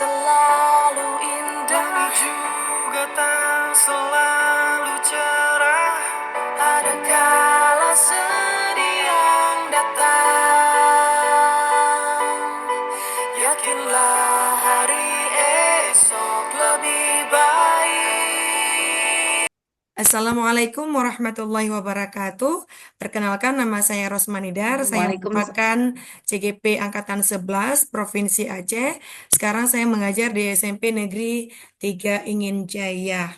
selalu indah dan juga tak selalu cerah. Ada kala sedih yang datang. Yakinlah hari esok lebih baik. Assalamualaikum warahmatullahi wabarakatuh. Perkenalkan, nama saya Rosmanidar. Saya Waalaikumsalam. merupakan CGP Angkatan 11 Provinsi Aceh. Sekarang saya mengajar di SMP Negeri 3 Ingin Jaya.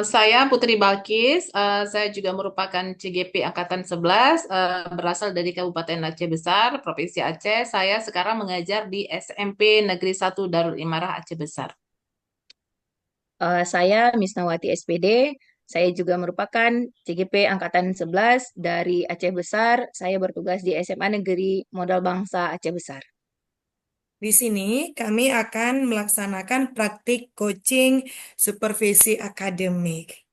Saya Putri Balkis, saya juga merupakan CGP Angkatan 11, berasal dari Kabupaten Aceh Besar, Provinsi Aceh. Saya sekarang mengajar di SMP Negeri 1 Darul Imarah Aceh Besar. Saya Misnawati SPD, saya juga merupakan CGP Angkatan 11 dari Aceh Besar. Saya bertugas di SMA Negeri Modal Bangsa Aceh Besar. Di sini kami akan melaksanakan praktik coaching supervisi akademik.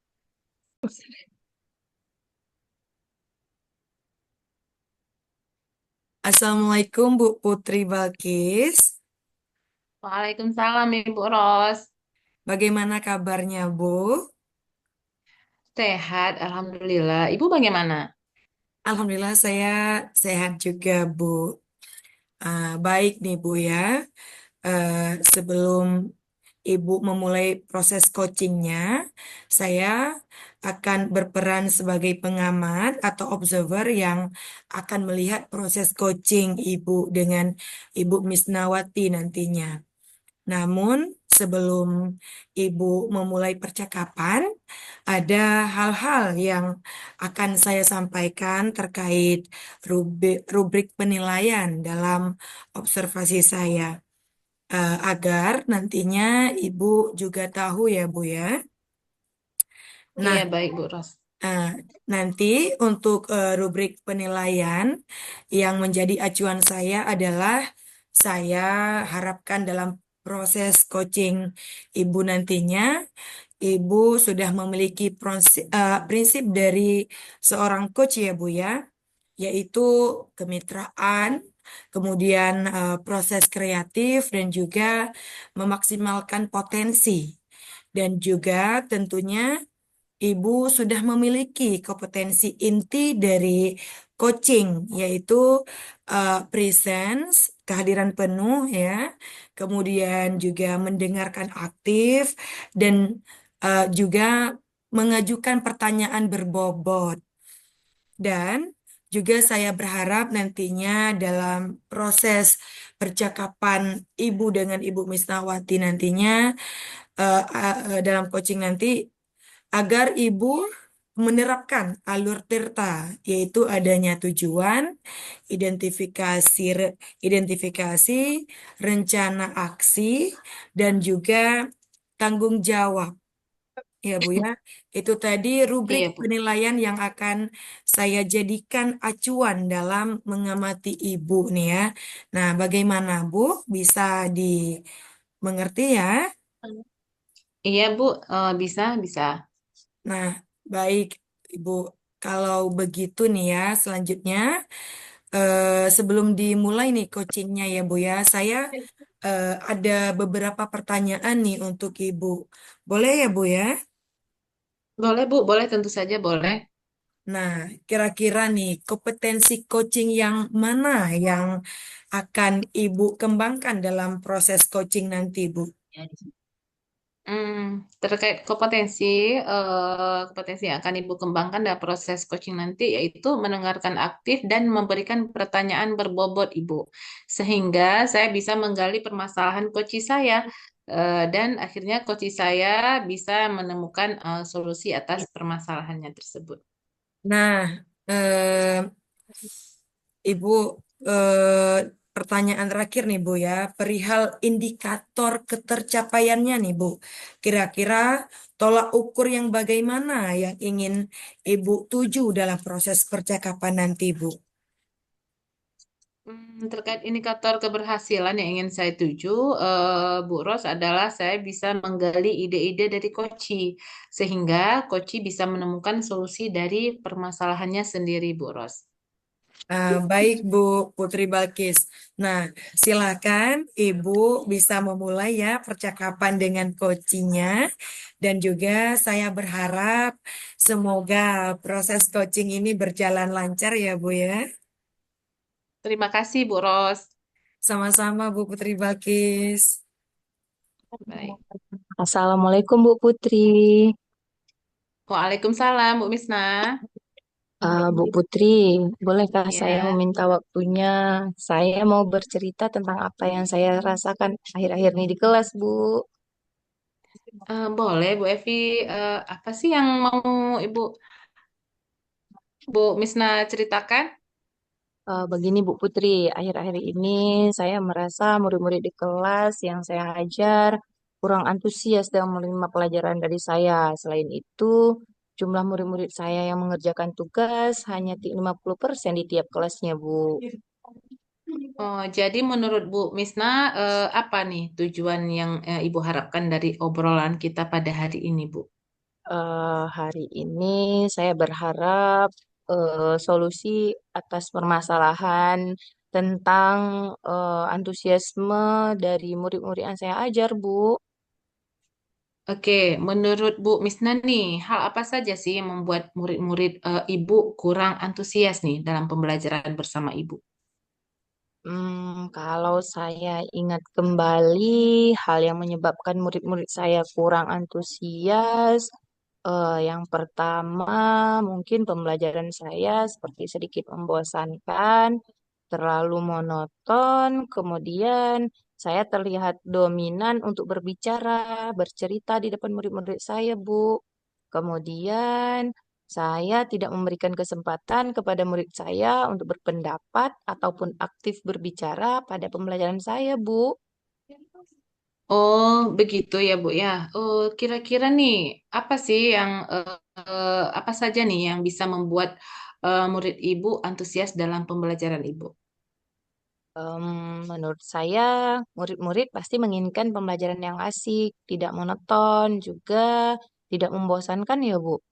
Assalamualaikum Bu Putri Balkis. Waalaikumsalam Ibu Ros. Bagaimana kabarnya Bu? Sehat, Alhamdulillah. Ibu bagaimana? Alhamdulillah saya sehat juga Bu. Baik nih Bu ya. Sebelum Ibu memulai proses coachingnya, saya akan berperan sebagai pengamat atau observer yang akan melihat proses coaching Ibu dengan Ibu Misnawati nantinya. Namun, sebelum Ibu memulai percakapan, ada hal-hal yang akan saya sampaikan terkait rubrik penilaian dalam observasi saya. Agar nantinya Ibu juga tahu ya Bu ya. Iya, Nah, baik Bu Ros. eh, nanti untuk rubrik penilaian yang menjadi acuan saya adalah saya harapkan dalam proses coaching Ibu nantinya, Ibu sudah memiliki prinsip dari seorang coach ya Bu ya, yaitu kemitraan, kemudian proses kreatif dan juga memaksimalkan potensi. Dan juga tentunya Ibu sudah memiliki kompetensi inti dari coaching, yaitu presence, kehadiran penuh ya, kemudian juga mendengarkan aktif, dan juga mengajukan pertanyaan berbobot. Dan juga saya berharap nantinya dalam proses percakapan Ibu dengan Ibu Misnawati nantinya, dalam coaching nanti, agar Ibu menerapkan alur tirta, yaitu adanya tujuan, identifikasi, rencana aksi, dan juga tanggung jawab. Ya Bu ya, itu tadi rubrik Iya Bu. penilaian yang akan saya jadikan acuan dalam mengamati Ibu nih ya. Nah, bagaimana Bu? Bisa dimengerti ya? Iya Bu, bisa, bisa. Nah, baik Ibu. Kalau begitu nih ya, selanjutnya sebelum dimulai nih coachingnya ya Bu ya, saya ada beberapa pertanyaan nih untuk Ibu. Boleh ya Bu ya? Boleh Bu, boleh tentu saja boleh. Nah, kira-kira nih kompetensi coaching yang mana yang akan Ibu kembangkan dalam proses coaching nanti, Bu? Terkait kompetensi yang akan Ibu kembangkan dalam proses coaching nanti yaitu mendengarkan aktif dan memberikan pertanyaan berbobot Ibu, sehingga saya bisa menggali permasalahan coach saya dan akhirnya coach saya bisa menemukan solusi atas permasalahannya tersebut. Nah, Ibu, eh, pertanyaan terakhir nih, Bu ya, perihal indikator ketercapaiannya nih, Bu. Kira-kira tolak ukur yang bagaimana yang ingin Ibu tuju dalam proses percakapan nanti, Bu? Terkait indikator keberhasilan yang ingin saya tuju, Bu Ros, adalah saya bisa menggali ide-ide dari Koci, sehingga Koci bisa menemukan solusi dari permasalahannya sendiri, Bu Ros. Baik Bu Putri Balkis. Nah, silakan Ibu bisa memulai ya percakapan dengan coachingnya. Dan juga saya berharap semoga proses coaching ini berjalan lancar ya Bu ya. Terima kasih, Bu Ros. Sama-sama Bu Putri Balkis. Baik. Assalamualaikum Bu Putri. Waalaikumsalam, Bu Misna. Bu Putri, bolehkah saya Ya, meminta waktunya? Saya mau bercerita tentang apa yang saya rasakan akhir-akhir ini di kelas, Bu. boleh, Bu Evi. Apa sih yang mau Ibu Bu Misna ceritakan? Begini Bu Putri, akhir-akhir ini saya merasa murid-murid di kelas yang saya ajar kurang antusias dalam menerima pelajaran dari saya. Selain itu, jumlah murid-murid saya yang mengerjakan tugas hanya 50% di tiap kelasnya, Bu. Oh, jadi menurut Bu Misna, apa nih tujuan yang Ibu harapkan dari obrolan kita pada hari ini, Bu? Hari ini saya berharap solusi atas permasalahan tentang antusiasme dari murid-murid yang saya ajar, Bu. Oke, menurut Bu Misna nih, hal apa saja sih yang membuat murid-murid Ibu kurang antusias nih dalam pembelajaran bersama Ibu? Kalau saya ingat kembali hal yang menyebabkan murid-murid saya kurang antusias, yang pertama mungkin pembelajaran saya seperti sedikit membosankan, terlalu monoton, kemudian saya terlihat dominan untuk berbicara, bercerita di depan murid-murid saya, Bu. Kemudian saya tidak memberikan kesempatan kepada murid saya untuk berpendapat ataupun aktif berbicara pada pembelajaran saya, Bu. Oh, begitu ya, Bu ya. Oh, kira-kira nih, apa sih yang apa saja nih yang bisa membuat murid Ibu antusias dalam pembelajaran Ibu? Em, Menurut saya, murid-murid pasti menginginkan pembelajaran yang asik, tidak monoton, juga tidak membosankan ya, Bu.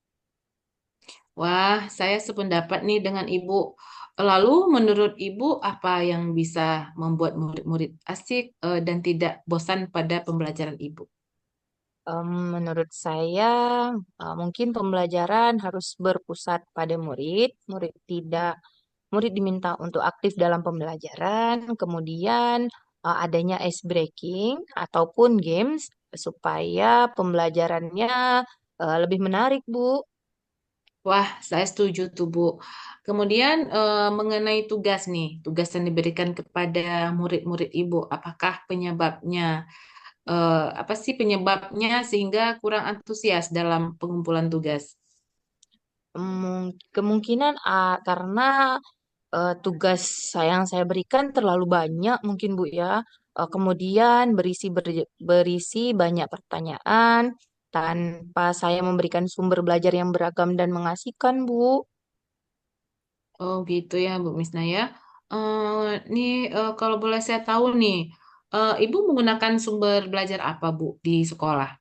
Wah, saya sependapat nih dengan Ibu. Lalu, menurut Ibu, apa yang bisa membuat murid-murid asik dan tidak bosan pada pembelajaran Ibu? Menurut saya, mungkin pembelajaran harus berpusat pada murid. Murid diminta untuk aktif dalam pembelajaran. Kemudian adanya ice breaking ataupun games supaya pembelajarannya lebih menarik, Bu. Wah, saya setuju tuh, Bu. Kemudian mengenai tugas nih, tugas yang diberikan kepada murid-murid Ibu, apakah penyebabnya, apa sih penyebabnya sehingga kurang antusias dalam pengumpulan tugas? Kemungkinan karena tugas yang saya berikan terlalu banyak, mungkin Bu ya. Kemudian berisi banyak pertanyaan tanpa saya memberikan sumber belajar yang beragam dan mengasihkan, Bu. Oh gitu ya, Bu Misna ya. Nih kalau boleh saya tahu nih, Ibu menggunakan sumber belajar apa, Bu, di sekolah?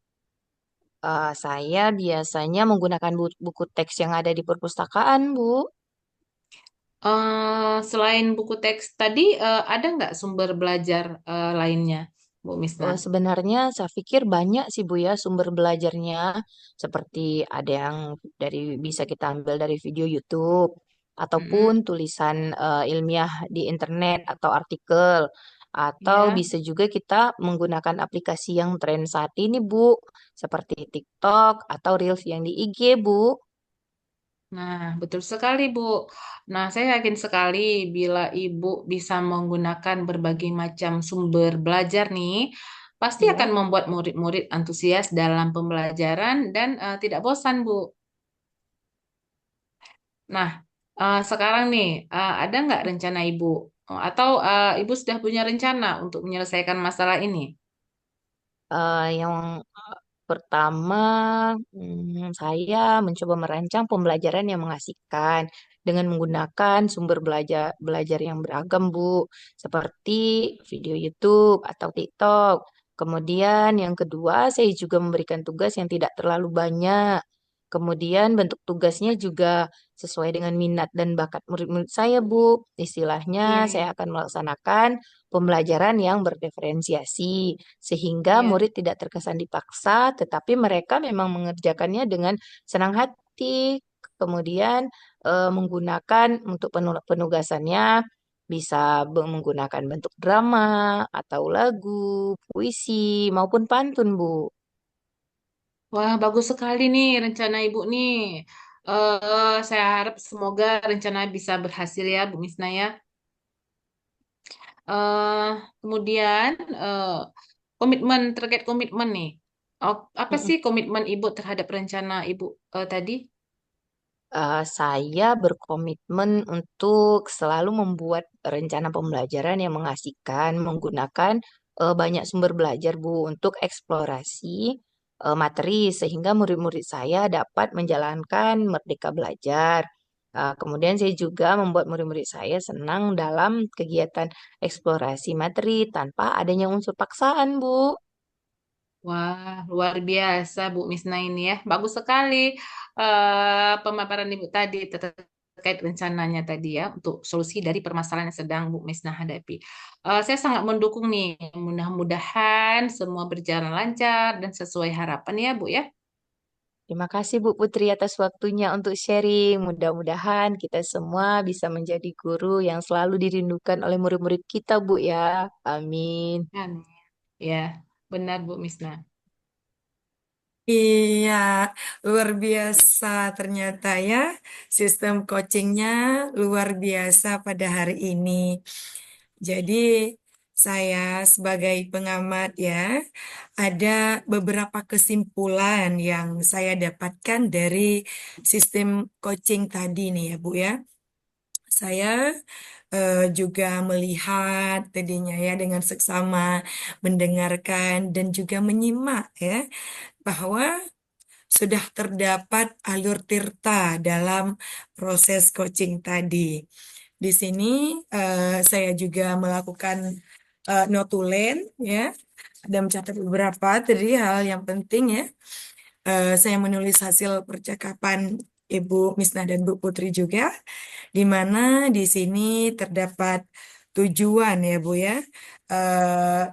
Saya biasanya menggunakan buku teks yang ada di perpustakaan, Bu. Selain buku teks tadi, ada nggak sumber belajar lainnya, Bu Misna? Sebenarnya saya pikir banyak sih Bu ya sumber belajarnya. Seperti ada yang bisa kita ambil dari video YouTube ataupun Mm-mm. tulisan ilmiah di internet atau artikel. Atau Ya. bisa juga kita menggunakan aplikasi yang tren saat ini Bu, seperti TikTok atau Reels yang di IG Bu. Nah, betul sekali, Bu. Nah, saya yakin sekali bila Ibu bisa menggunakan berbagai macam sumber belajar nih, pasti akan Ya. membuat murid-murid antusias dalam pembelajaran dan tidak bosan, Bu. Nah, sekarang nih, ada nggak rencana Ibu? Atau Ibu sudah punya rencana untuk menyelesaikan masalah ini? Yang pertama, saya mencoba merancang pembelajaran yang mengasihkan dengan menggunakan sumber belajar belajar yang beragam, Bu, seperti video YouTube atau TikTok. Kemudian yang kedua, saya juga memberikan tugas yang tidak terlalu banyak. Kemudian bentuk tugasnya juga sesuai dengan minat dan bakat murid-murid saya, Bu. Iya, Istilahnya, iya, saya akan melaksanakan pembelajaran yang berdiferensiasi, sehingga iya. murid tidak terkesan dipaksa, tetapi mereka memang mengerjakannya dengan senang hati. Kemudian menggunakan untuk penugasannya bisa menggunakan bentuk drama atau lagu, puisi, maupun pantun, Bu. Wah, bagus sekali nih rencana Ibu nih. Saya harap semoga rencana bisa berhasil ya, Bu Misna ya. eh Kemudian komitmen terkait komitmen nih. Oh, apa Mm-mm. sih komitmen Ibu terhadap rencana Ibu tadi? Saya berkomitmen untuk selalu membuat rencana pembelajaran yang mengasihkan, menggunakan banyak sumber belajar, Bu, untuk eksplorasi materi, sehingga murid-murid saya dapat menjalankan merdeka belajar. Kemudian saya juga membuat murid-murid saya senang dalam kegiatan eksplorasi materi tanpa adanya unsur paksaan, Bu. Wah, luar biasa Bu Misna ini ya. Bagus sekali pemaparan Ibu tadi terkait rencananya tadi ya untuk solusi dari permasalahan yang sedang Bu Misna hadapi. Saya sangat mendukung nih. Mudah-mudahan semua berjalan lancar dan sesuai harapan ya Bu ya. Terima kasih Bu Putri atas waktunya untuk sharing. Mudah-mudahan kita semua bisa menjadi guru yang selalu dirindukan oleh murid-murid kita, Bu ya. Amin. Amin. Ya, benar Bu Misna. Iya, luar biasa ternyata ya. Sistem coachingnya luar biasa pada hari ini. Jadi saya sebagai pengamat ya, ada beberapa kesimpulan yang saya dapatkan dari sistem coaching tadi nih ya Bu ya. Saya juga melihat tadinya ya dengan seksama mendengarkan dan juga menyimak ya bahwa sudah terdapat alur tirta dalam proses coaching tadi. Di sini saya juga melakukan notulen ya, dan mencatat beberapa tadi hal yang penting ya. Saya menulis hasil percakapan Ibu Misna dan Bu Putri juga, di mana di sini terdapat tujuan ya Bu ya.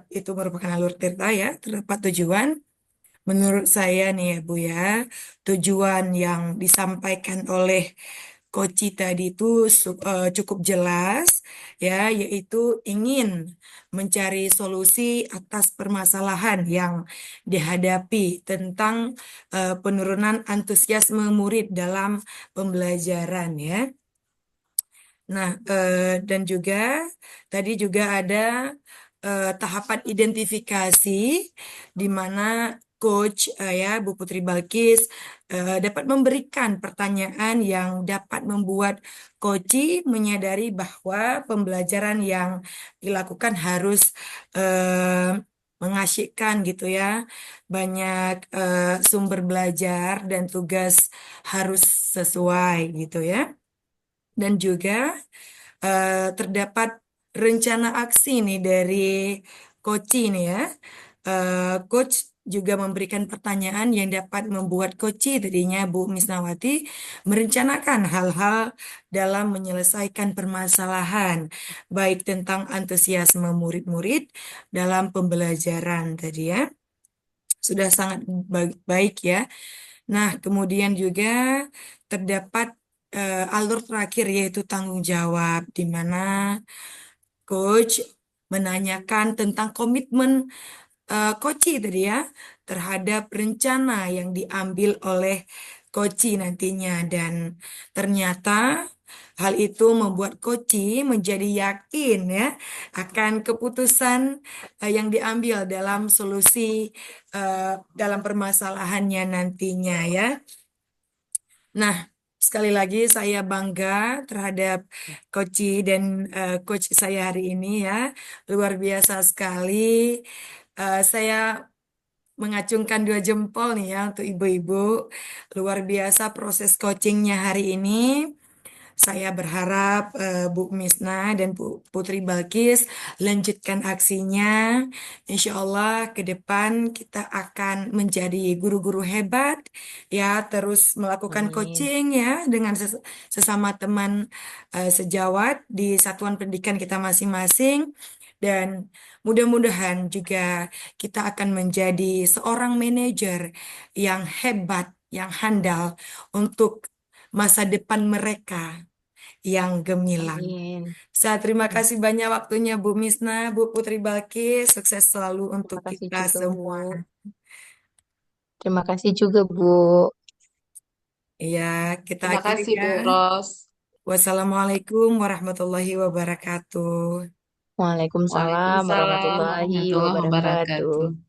Itu merupakan alur tirta ya, terdapat tujuan. Menurut saya nih ya Bu ya, tujuan yang disampaikan oleh Koci tadi itu cukup jelas ya, yaitu ingin mencari solusi atas permasalahan yang dihadapi tentang penurunan antusiasme murid dalam pembelajaran ya. Nah, dan juga tadi juga ada tahapan identifikasi di mana coach ya Bu Putri Balkis dapat memberikan pertanyaan yang dapat membuat coach menyadari bahwa pembelajaran yang dilakukan harus mengasyikkan gitu ya. Banyak sumber belajar dan tugas harus sesuai gitu ya. Dan juga terdapat rencana aksi nih dari coach ini ya. Coach juga memberikan pertanyaan yang dapat membuat coach tadinya Bu Misnawati merencanakan hal-hal dalam menyelesaikan permasalahan, baik tentang antusiasme murid-murid dalam pembelajaran tadi ya. Sudah sangat baik ya. Nah, kemudian juga terdapat alur terakhir yaitu tanggung jawab, di mana coach menanyakan tentang komitmen Koci tadi ya terhadap rencana yang diambil oleh Koci nantinya, dan ternyata hal itu membuat Koci menjadi yakin ya akan keputusan yang diambil dalam solusi dalam permasalahannya nantinya ya. Nah, sekali lagi saya bangga terhadap Koci dan coach saya hari ini ya. Luar biasa sekali. Saya mengacungkan dua jempol nih ya untuk ibu-ibu. Luar biasa proses coachingnya hari ini. Saya berharap Bu Misna dan Bu Putri Balkis lanjutkan aksinya. Insya Allah ke depan kita akan menjadi guru-guru hebat, ya, terus melakukan Amin. coaching ya dengan sesama teman sejawat di satuan pendidikan kita masing-masing. Dan mudah-mudahan juga kita akan menjadi seorang manajer yang hebat, yang handal untuk masa depan mereka yang gemilang. Amin. Saya terima kasih banyak waktunya Bu Misna, Bu Putri Balkis. Sukses selalu untuk Terima kasih kita juga, Bu. semua. Terima kasih juga, Bu. Iya, kita Terima akhiri kasih ya. Bu Ros. Wassalamualaikum warahmatullahi wabarakatuh. Waalaikumsalam Waalaikumsalam warahmatullahi warahmatullahi wabarakatuh. wabarakatuh.